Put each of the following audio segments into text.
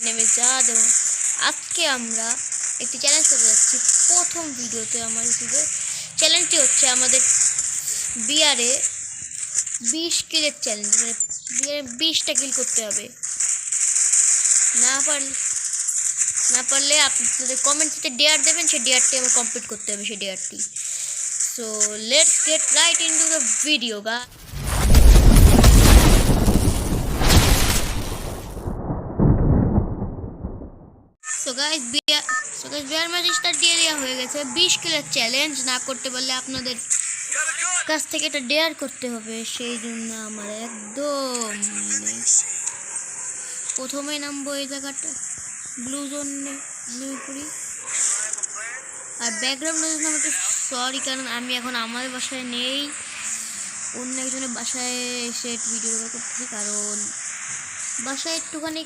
নেমে যা দেব। আজকে আমরা একটি চ্যালেঞ্জ করতে যাচ্ছি প্রথম ভিডিওতে আমার ইউটিউবে। চ্যালেঞ্জটি হচ্ছে আমাদের বিয়ারে 20 কিলের চ্যালেঞ্জ, মানে বিয়ারে 20টা কিল করতে হবে। না পারলে আপনাদের কমেন্টসে ডেয়ার দেবেন, সেই ডেয়ারটি আমার কমপ্লিট করতে হবে, সেই ডেয়ারটি। So let's get right into the video গা। So guys beer match start দিয়ে দেওয়া হয়ে গেছে। 20 কিলের চ্যালেঞ্জ না করতে পারলে আপনাদের কাছ থেকে এটা ডেয়ার করতে হবে। সেই জন্য আমার একদম প্রথমেই নামবো এই জায়গাটা ব্লু জোনে করি। আর ব্যাকগ্রাউন্ডের জন্য আমি একটু সরি, কারণ আমি এখন আমার বাসায় নেই, অন্য একজনের বাসায় এসে ভিডিও করতেছি, কারণ বাসায় একটুখানি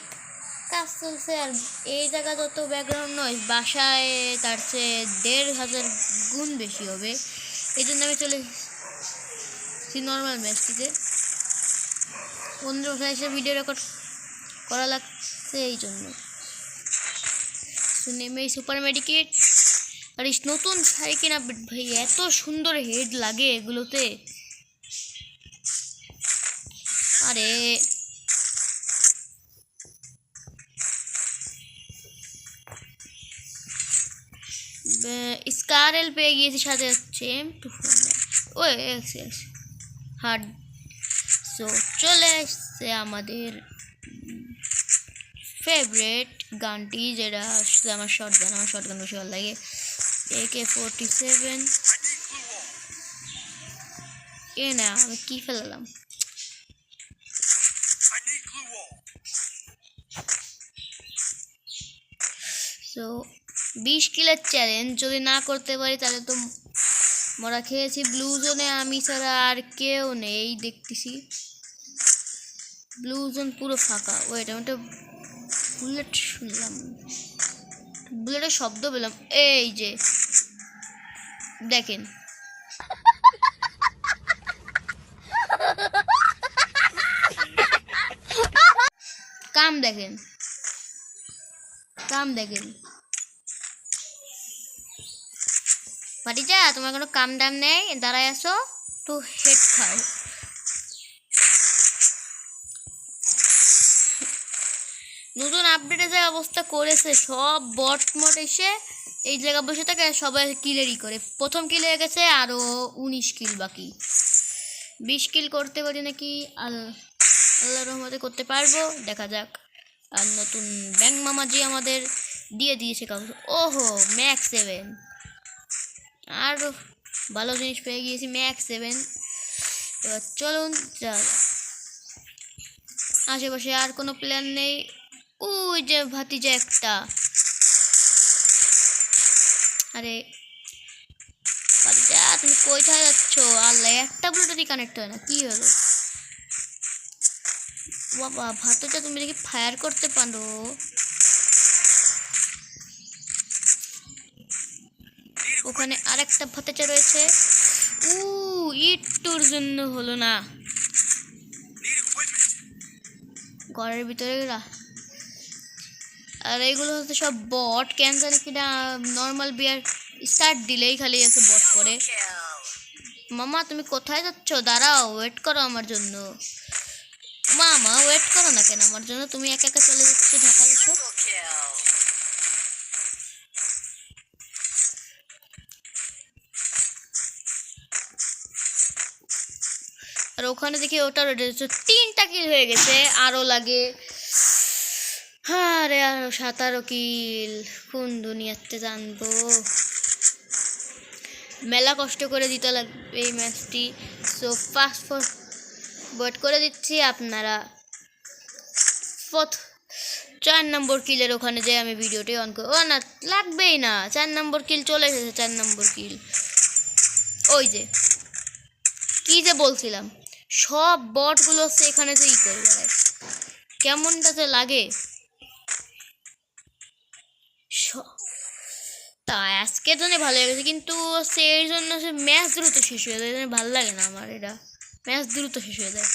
কাজ চলছে। আর এই জায়গা যত ব্যাকগ্রাউন্ড নয়েজ বাসায় তার চেয়ে 1500 গুণ বেশি হবে। এই জন্য আমি চলে এসেছি নর্মাল ম্যাচটিতে। অন্য বাসায় এসে ভিডিও রেকর্ড করা লাগছে, এই জন্য নেমে সুপার মেডিকেট। আর এই নতুন শাড়ি কিনা ভাই, এত সুন্দর হেড লাগে এগুলোতে। আরে স্কারেল পেয়ে গিয়েছি, সাথে হচ্ছে ওই হার্ড। সো চলে এসছে আমাদের ফেভারিট গানটি, যেটা আমার শর্টগান বেশি ভালো লাগে, AK-47। না আমি কি ফেললাম। সো 20 কিলের চ্যালেঞ্জ যদি না করতে পারি তাহলে তো মরা খেয়েছি। ব্লু জোনে আমি ছাড়া আর কেউ নেই দেখতেছি, ব্লু জোন পুরো ফাঁকা। ওয়েট, আমি একটা বুলেট শুনলাম, বুলেটের শব্দ পেলাম। এই যে দেখেন, কাম দেখেন ভাটিজা, তোমার কোনো কাম দাম নেই, দাঁড়ায় আসো তো হেড খাও। নতুন আপডেটে যে অবস্থা করেছে, সব বট মট এসে এই জায়গা বসে থাকে, সবাই কিলেরই করে। প্রথম কিল হয়ে গেছে, আরও 19 কিল বাকি। 20 কিল করতে পারি নাকি, আল্লাহর রহমতে করতে পারবো, দেখা যাক। আর নতুন ব্যাংক মামাজি আমাদের দিয়ে দিয়েছে কাগজ। ওহো, ম্যাক্স 7, আর ভালো জিনিস পেয়ে গিয়েছি, ম্যাক্স 7। এবার চলুন যা, আশেপাশে আর কোনো প্ল্যান নেই। ওই যে ভাতিজা একটা, আরে ভাতিজা তুমি কোথায় যাচ্ছ? আল্লাহ, একটা বুলেটই কানেক্ট হয় না, কি হলো বাবা? ভাতিজা তুমি দেখি ফায়ার করতে পারো। ওখানে আরেকটা ভাতিজা রয়েছে। ইটুর জন্য হলো না, ঘরের ভিতরে। আর এইগুলো হচ্ছে সব বট, কেন জানি কিনা নর্মাল বিয়ার স্টার্ট দিলেই খালি আছে বট করে। মামা তুমি কোথায় যাচ্ছ? দাঁড়াও, ওয়েট করো আমার জন্য। মামা ওয়েট করো না কেন আমার জন্য? তুমি একা একা চলে যাচ্ছ ঢাকা দেশে। আর ওখানে দেখি ওটা 3টা কিল হয়ে গেছে, আরো লাগে। আরে আরো 17 কিল, কোন দুনিয়াতে জানবো। মেলা কষ্ট করে দিতে লাগবে এই ম্যাচটি। সো ফাস্ট ফরওয়ার্ড করে দিচ্ছি। আপনারা 4 নম্বর কিলের ওখানে যে আমি ভিডিওটি অন করি, ও না লাগবেই না, 4 নম্বর কিল চলে এসেছে। 4 নম্বর কিল, ওই যে কি যে বলছিলাম, সব বটগুলো হচ্ছে এখানে যে করে বেড়ায়, কেমনটা তো লাগে। তা আজকের জন্য ভালো লেগেছে, কিন্তু সেই জন্য সে ম্যাচ দ্রুত শেষ হয়ে যায়, ভালো লাগে না আমার। এটা ম্যাচ দ্রুত শেষ হয়ে যায়।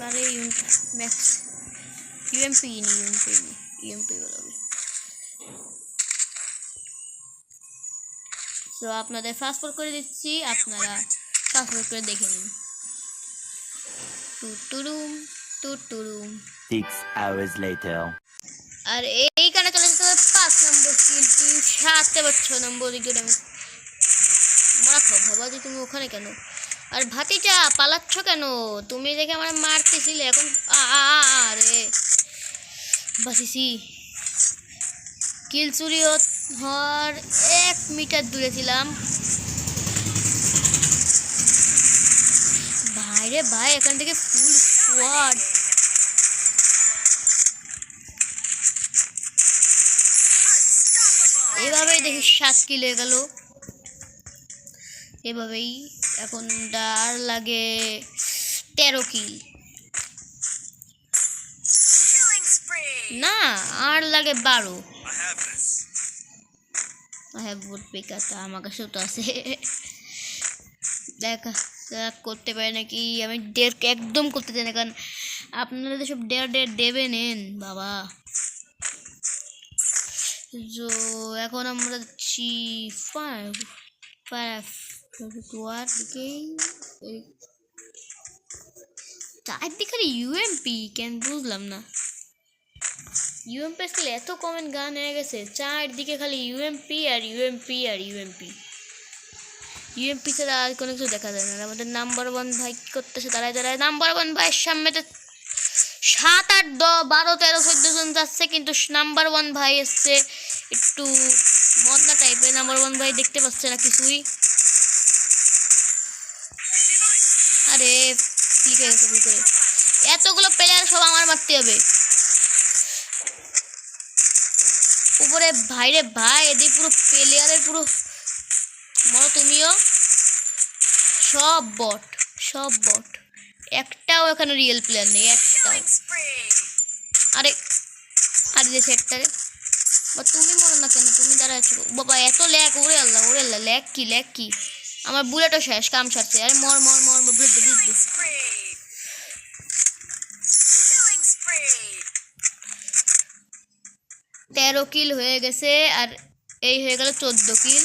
আরে ম্যাক্স ইউএমপি নি ইউএমপি বলবে। তো আপনাদের ফাস্ট ফরওয়ার্ড করে দিচ্ছি, আপনারা ফাস্ট ফরওয়ার্ড করে দেখে নিন। টুটুরুম টুটুরুম 6 hours later. আর এইখানে চলে যেতে হবে 5 নম্বর কিলটি, 7 নম্বর উইকেট। আমি মারা খাও ভাবাজি, তুমি ওখানে কেন? আর ভাতিজা পালাচ্ছ কেন? তুমি দেখে আমার মারতেছিলে, এখন আরে বাসিসি। কিল চুরি হওয়ার 1 মিটার দূরে ছিলাম। ভাই রে ভাই, এখান থেকে ফুল স্কোয়াড। এভাবেই দেখি 7 কিল হয়ে গেল। এভাবেই এখন আর লাগে 13 কিল, না আর লাগে 12। আমার কাছেও তো আছে, দেখা করতে পারে নাকি। আমি ডের একদম করতে চাই না, কারণ আপনারা সব ডেয়ার দেবে নেন বাবা। তো এখন আমরা যাচ্ছি চারদিকে ইউএমপি, কেন বুঝলাম না। ইউএমপি আসলে এত কমেন্ট গান হয়ে গেছে, চারদিকে খালি ইউএমপি আর ইউএমপি আর ইউএমপি। ইউএমপি ছাড়া আর কোনো কিছু দেখা যায় না। আমাদের নাম্বার 1 ভাই করতেছে দাঁড়ায় নাম্বার 1 ভাইয়ের সামনে তো 7, 8, 10, 12, 13, 14 জন যাচ্ছে, কিন্তু নাম্বার 1 ভাই এসছে একটু মদনা টাইপের। নাম্বার 1 ভাই দেখতে পাচ্ছে না কিছুই। আরে ক্লিক হয়ে গেছে ভুল করে। এতগুলো প্লেয়ার সব আমার মারতে হবে। উপরে ভাইরে ভাই, এদের পুরো প্লেয়ারের পুরো মরো তুমিও। সব বট, একটাও এখানে রিয়েল প্লেয়ার নেই, একটাও। আরে দিয়েছে একটারে। বা তুমি মরো না কেন? তুমি দাঁড়া আছো বাবা, এত ল্যাগ। ওরে আল্লাহ ল্যাগ কি আমার বুলেটও শেষ, কাম সারছে। আরে মর বুলেট দিয়ে 13 কিল হয়ে গেছে, আর এই হয়ে গেল 14 কিল,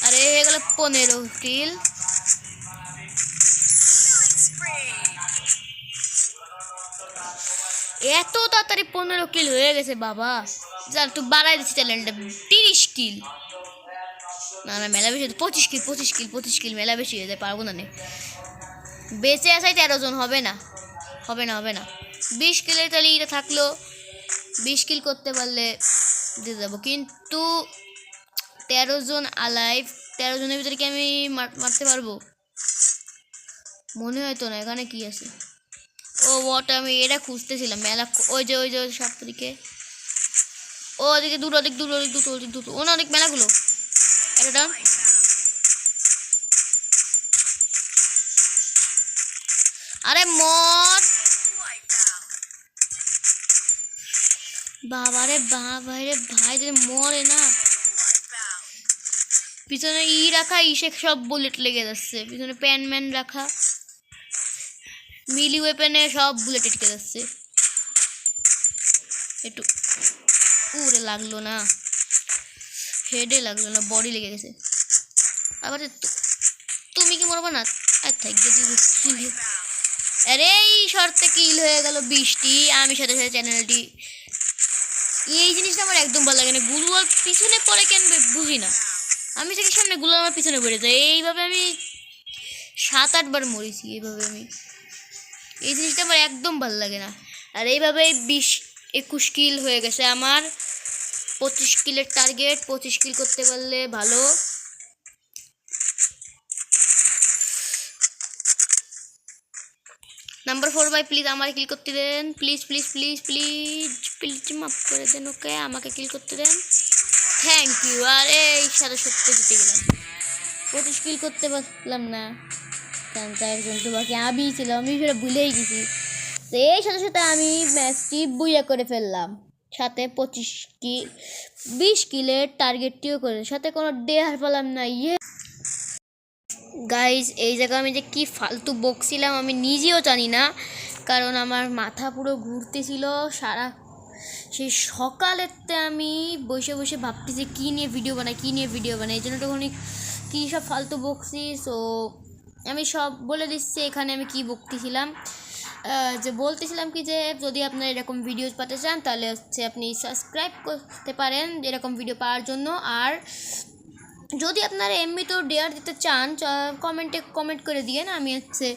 আর এই হয়ে গেল 15 কিল। এত তাড়াতাড়ি 15 কিল হয়ে গেছে বাবা। যার তুই বাড়াই দিচ্ছি চ্যালেঞ্জটা, 30 কিল। না মেলা বেশি, 25 কিল মেলা বেশি হয়ে যায়, পারবো না। বেঁচে আসাই 13 জন, হবে না 20 কিলের তাহলে এটা থাকলো। 20 কিল করতে পারলে দিয়ে যাবো, কিন্তু 13 জন আলাইভ, 13 জনের ভিতরে কি আমি মারতে পারবো? মনে হয় তো না। এখানে কি আছে? ও ওটা আমি এটা খুঁজতেছিলাম মেলা। ওই যে 7 তারিখে ওদিকে দুটো ও না, অনেক মেলাগুলো। এটা আরে মদ বাবারে ভাইরে ভাই, যদি মরে না। পিছনে রাখা ইসে সব বুলেট লেগে যাচ্ছে। পিছনে প্যানম্যান রাখা মিলি ওয়েপেনে সব বুলেট আটকে যাচ্ছে। একটু উড়ে লাগলো না, হেডে লাগলো না, বডি লেগে গেছে। আবার তুমি কি মরবো না? আরে এই শর্তে কিল হয়ে গেল 20টি। আমি সাথে চ্যানেলটি, এই জিনিসটা আমার একদম ভালো লাগে না। গুলওয়াল পিছনে পড়ে কেন বুঝি না। আমি থেকে সামনে গুলো আমার পিছনে পড়ে যায়। এইভাবে আমি 7-8 বার মরেছি এইভাবে। আমি এই জিনিসটা আমার একদম ভালো লাগে না। আর এইভাবে 20-21 কিল হয়ে গেছে আমার। 25 কিলের টার্গেট, 25 কিল করতে পারলে ভালো। নাম্বার 4 ভাই প্লিজ আমার কিল করতে দেন, প্লিজ মাফ করে দেন। ওকে আমাকে কিল করতে দেন, থ্যাংক ইউ। আর এই 70 জিতে গেলাম। 25 কিল করতে পারলাম না, কারণ একজন তো বাকি আমি ছিলাম। আমি সেটা ভুলেই গেছি। তো এই সাথে আমি ম্যাচটি বুইয়া করে ফেললাম। সাথে 20 কিলের টার্গেটটিও করে, সাথে কোনো ডেয়ার পেলাম না। গাইজ এই জায়গায় আমি যে কি ফালতু বকছিলাম আমি নিজেও জানি না, কারণ আমার মাথা পুরো ঘুরতেছিল সারা সেই সকালেতে আমি বসে বসে ভাবতেছি কী নিয়ে ভিডিও বানাই এই জন্য তখন কী সব ফালতু বকছি। সো আমি সব বলে দিচ্ছি এখানে আমি কি বকতেছিলাম। যে বলতেছিলাম কি যে যদি আপনারা এরকম ভিডিও পেতে চান তাহলে হচ্ছে আপনি সাবস্ক্রাইব করতে পারেন এরকম ভিডিও পাওয়ার জন্য। আর যদি আপনারা এমনিতেও ডেয়ার দিতে চান কমেন্ট করে দিয়েন, আমি হচ্ছে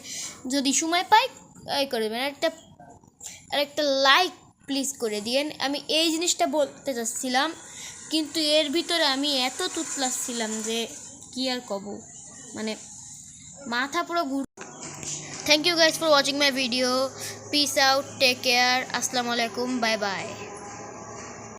যদি সময় পাই করে দেবেন। একটা লাইক প্লিজ করে দিয়েন। আমি এই জিনিসটা বলতে চাচ্ছিলাম, কিন্তু এর ভিতরে আমি এত তুতলাচ্ছিলাম যে কি আর কব, মানে মাথা পুরো ঘুর। Thank you guys for watching my video. Peace out, take care, আসসালামু আলাইকুম, বাই বাই।